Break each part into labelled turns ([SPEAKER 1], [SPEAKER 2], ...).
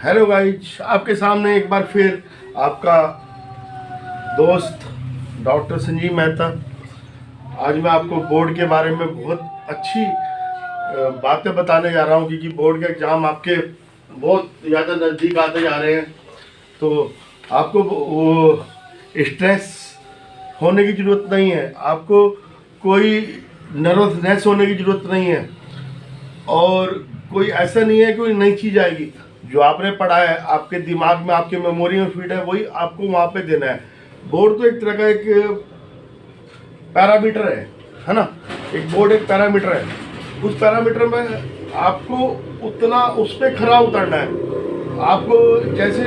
[SPEAKER 1] Hello guys, आपके सामने एक बार फिर आपका दोस्त डॉक्टर संजीव मेहता। आज मैं आपको बोर्ड के बारे में बहुत अच्छी बातें बताने जा रहा हूँ, क्योंकि बोर्ड के एग्ज़ाम आपके बहुत ज़्यादा नज़दीक आते जा रहे हैं। तो आपको वो स्ट्रेस होने की ज़रूरत नहीं है, आपको कोई नर्वसनेस होने की ज़रूरत नहीं है, और कोई ऐसा नहीं है कोई नई चीज़ आएगी। जो आपने पढ़ा है आपके दिमाग में, आपके मेमोरी में फिट है, वही आपको वहाँ पे देना है। बोर्ड तो एक तरह का एक पैरामीटर है ना। एक बोर्ड एक पैरामीटर है, उस पैरामीटर में आपको उतना उस पर खरा उतरना है। आपको जैसे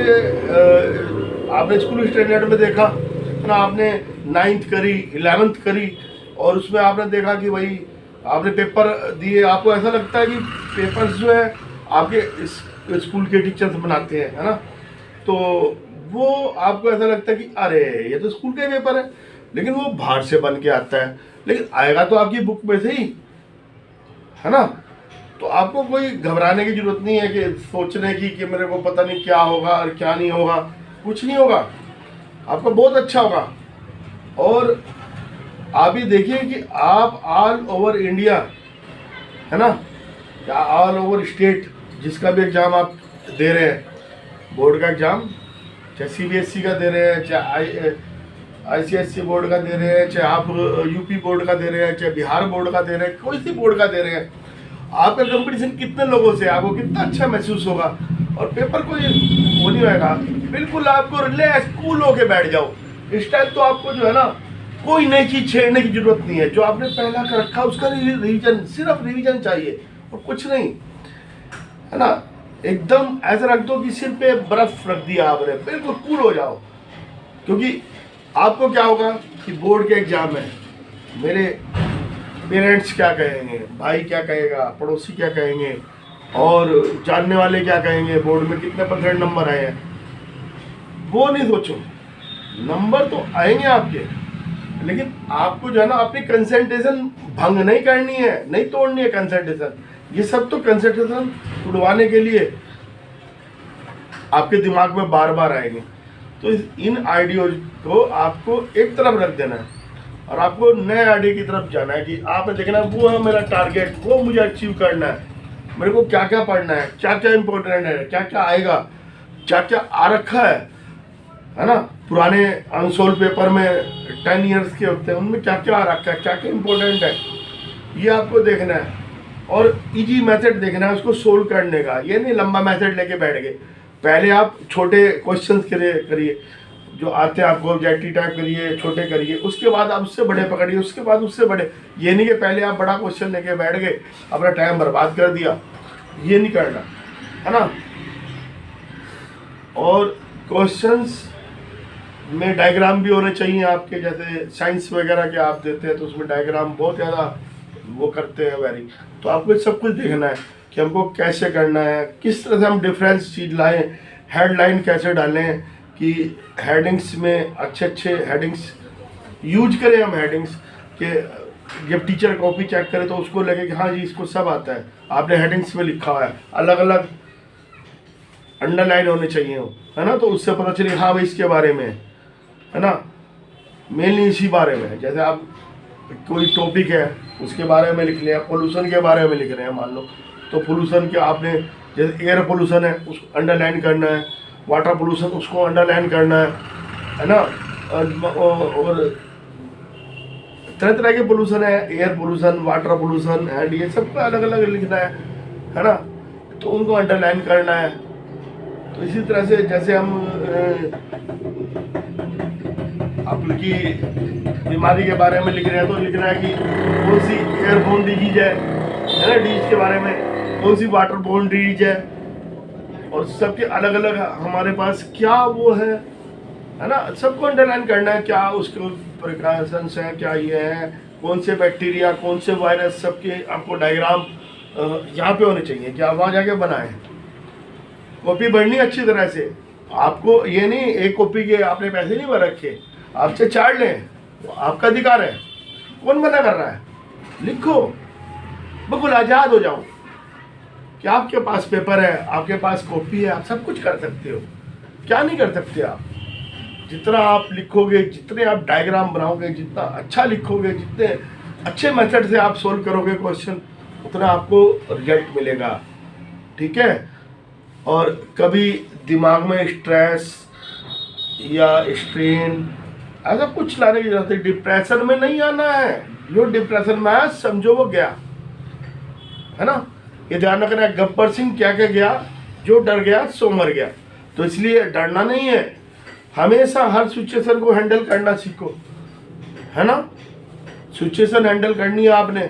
[SPEAKER 1] आपने स्कूल स्टैंडर्ड में देखा ना, आपने 9th करी, 11th करी, और उसमें आपने देखा कि भाई आपने पेपर दिए, आपको ऐसा लगता है कि पेपर्स जो है आपके स्कूल के टीचर्स बनाते हैं, है ना। तो वो आपको ऐसा लगता है कि अरे ये तो स्कूल का ही पेपर है, लेकिन वो बाहर से बन के आता है, लेकिन आएगा तो आपकी बुक में से ही, है ना। तो आपको कोई घबराने की जरूरत नहीं है कि सोचने की कि मेरे को पता नहीं क्या होगा और क्या नहीं होगा। कुछ नहीं होगा, आपका बहुत अच्छा होगा। और आप ही देखिए कि आप ऑल ओवर इंडिया, है ना, या ऑल ओवर स्टेट, जिसका भी एग्ज़ाम आप दे रहे हैं, बोर्ड का एग्ज़ाम, चाहे CBSE का दे रहे हैं, चाहे ICSE बोर्ड का दे रहे हैं, चाहे आप यूपी बोर्ड का दे रहे हैं, चाहे बिहार बोर्ड का दे रहे हैं, कोई सी बोर्ड का दे रहे हैं, आपका कंपटीशन कितने लोगों से, आपको कितना अच्छा महसूस होगा। और पेपर कोई वो नहीं होगा, बिल्कुल आपको रिलैक्स कूल होके बैठ जाओ। इस टाइम तो आपको जो है ना, कोई नई चीज छेड़ने की जरूरत नहीं है। जो आपने पहला कर रखा उसका रिवीजन, सिर्फ रिवीजन चाहिए और कुछ नहीं, है ना। एकदम ऐसा रख दो कि सिर पे बर्फ रख दिया आपने, बिल्कुल कूल हो जाओ। क्योंकि आपको क्या होगा कि बोर्ड के एग्जाम में मेरे पेरेंट्स क्या कहेंगे, भाई क्या कहेगा, पड़ोसी क्या कहेंगे, और जानने वाले क्या कहेंगे, बोर्ड में कितने % नंबर आए हैं, वो नहीं सोचो। नंबर तो आएंगे आपके, लेकिन आपको जो है ना अपनी कंसंट्रेशन भंग नहीं करनी है, नहीं तोड़नी है कंसंट्रेशन। ये सब तो कंसंट्रेशन उड़वाने के लिए आपके दिमाग में बार बार आएंगे। तो इन आइडियोज को आपको एक तरफ रख देना है और आपको नए आइडिया की तरफ जाना है। कि आपने देखना है वो है मेरा टारगेट, वो मुझे अचीव करना है, मेरे को क्या क्या पढ़ना है, क्या क्या इंपॉर्टेंट है, क्या क्या आएगा, क्या क्या आ रखा है ना। पुराने अनसोल्व पेपर में 10 ईयर्स के होते हैं, उनमें क्या क्या आ रखा है, क्या क्या इंपॉर्टेंट है, ये आपको देखना है। और इजी मेथड देखना है उसको सोल्व करने का। ये नहीं लंबा मेथड लेके बैठ गए। पहले आप छोटे क्वेश्चंस करिए, जो आते हैं आपको, जेटी टाइप करिए, छोटे करिए, उसके बाद आप उससे बड़े पकड़िए, उसके बाद उससे बड़े। ये नहीं कि पहले आप बड़ा क्वेश्चन लेके बैठ गए, अपना टाइम बर्बाद कर दिया, ये नहीं करना, है ना। और क्वेश्चंस में डायग्राम भी होने चाहिए आपके, जैसे साइंस वगैरह के आप देते हैं तो उसमें डायग्राम बहुत ज़्यादा वो करते हैं वेरी। तो आपको सब कुछ देखना है कि हमको कैसे करना है, किस तरह से हम डिफरेंस चीज़ लाएं, हेडलाइन कैसे डालें, कि हेडिंग्स में अच्छे अच्छे हेडिंग्स यूज करें हम। हेडिंग्स के जब टीचर कॉपी चेक करे तो उसको लगे कि हाँ जी इसको सब आता है, आपने हेडिंग्स में लिखा हुआ है, अलग अलग अंडरलाइन होने चाहिए हो, है ना। तो उससे पता चले हाँ भाई इसके बारे में, है ना, मेनली इसी बारे में। जैसे आप कोई टॉपिक है उसके बारे में लिख लिया, पोल्यूशन के बारे में लिख रहे हैं मान लो, तो पोल्यूशन के आपने, जैसे एयर पोल्यूशन है उसको अंडरलाइन करना है, वाटर पोल्यूशन उसको अंडरलाइन करना है ना। और तरह तरह के पोल्यूशन है, air pollution, water pollution and ये सब का अलग अलग लिखना है ना। तो उनको अंडरलाइन करना है। तो इसी तरह से जैसे हम आपकी बीमारी के बारे में लिख रहे हैं तो लिखना है कि कौन सी एयरबोर्न डिजीज है ना, डिजीज के बारे में, कौन सी वाटरबोर्न डिजीज है, और सबके अलग अलग हमारे पास क्या वो है ना। सबको अंडरलाइन करना है, क्या उसके प्रिकॉशंस हैं, क्या ये है, कौन से बैक्टीरिया, कौन से वायरस, सबके आपको डायग्राम यहाँ पे होने चाहिए कि आप वहाँ जाके बनाएं। कॉपी भरनी अच्छी तरह से। आपको ये नहीं एक कॉपी के आपने पैसे नहीं भर रखे, आपसे चार्ट लें, वो आपका अधिकार है, कौन मना कर रहा है। लिखो, बिल्कुल आज़ाद हो जाओ। कि आपके पास पेपर है, आपके पास कॉपी है, आप सब कुछ कर सकते हो। क्या नहीं कर सकते आप? जितना आप लिखोगे, जितने आप डायग्राम बनाओगे, जितना अच्छा लिखोगे, जितने अच्छे मेथड से आप सोल्व करोगे क्वेश्चन, उतना आपको रिजल्ट मिलेगा। ठीक है? और कभी दिमाग में स्ट्रेस या स्ट्रेन ऐसा कुछ लाने की जरूरत है। डिप्रेशन में नहीं आना है। जो डिप्रेशन में आया समझो वो गया, है ना? ये ध्यान रखना है। गब्बर सिंह क्या क्या गया? जो डर गया सो मर गया। तो इसलिए डरना नहीं है, हमेशा हर सिचुएशन को हैंडल करना सीखो, है ना? सिचुएशन हैंडल करनी है आपने।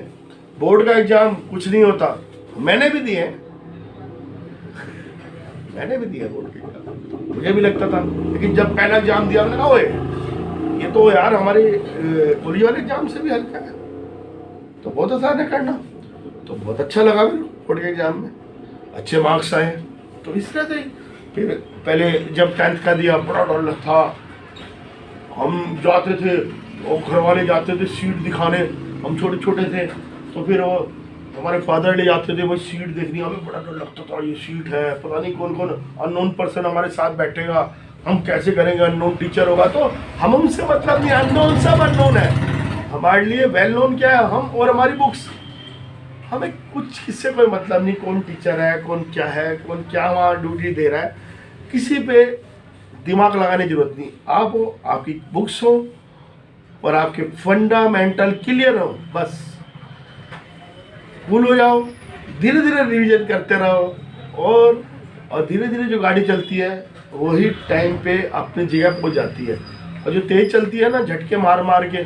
[SPEAKER 1] बोर्ड का एग्जाम कुछ नहीं होता, मैंने भी दिए बोर्ड के एग्जाम, मुझे भी लगता था। लेकिन जब पहला एग्जाम दिया मैंने कहा ओए ये तो यार हमारे पुलिस वाले एग्जाम से भी हल्का है, तो बहुत आसान है करना। तो बहुत अच्छा लगा मेरे बोर्ड के एग्जाम में, अच्छे मार्क्स आए। तो इस तरह से फिर पहले जब 10th का दिया बड़ा डर था। हम जाते थे और घर वाले जाते थे सीट दिखाने, हम छोटे छोटे थे, तो फिर वो हमारे फादर ले जाते थे वो सीट देखनी। हमें बड़ा डर लगता था, ये सीट है, पता नहीं कौन कौन अननोन पर्सन हमारे साथ बैठेगा, हम कैसे करेंगे? अननोन टीचर होगा तो हम उनसे मतलब नहीं, अननोन सब अननोन है। हमारे लिए वेल नोन क्या है? हम और हमारी बुक्स। हमें कुछ किससे कोई मतलब नहीं, कौन टीचर है, कौन क्या है, कौन क्या वहाँ ड्यूटी दे रहा है, किसी पे दिमाग लगाने की जरूरत नहीं। आप हो, आपकी बुक्स हो और आपके फंडामेंटल क्लियर हो, बस कूल हो जाओ, धीरे धीरे रिवीजन करते रहो और धीरे धीरे जो गाड़ी चलती है वही टाइम पे अपनी जगह पहुंच जाती है। और जो तेज चलती है ना झटके मार मार के,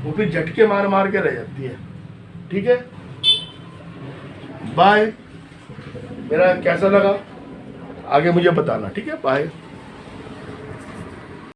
[SPEAKER 1] वो भी झटके मार मार के रह जाती है। ठीक है, बाय। मेरा कैसा लगा आगे मुझे बताना, ठीक है? बाय।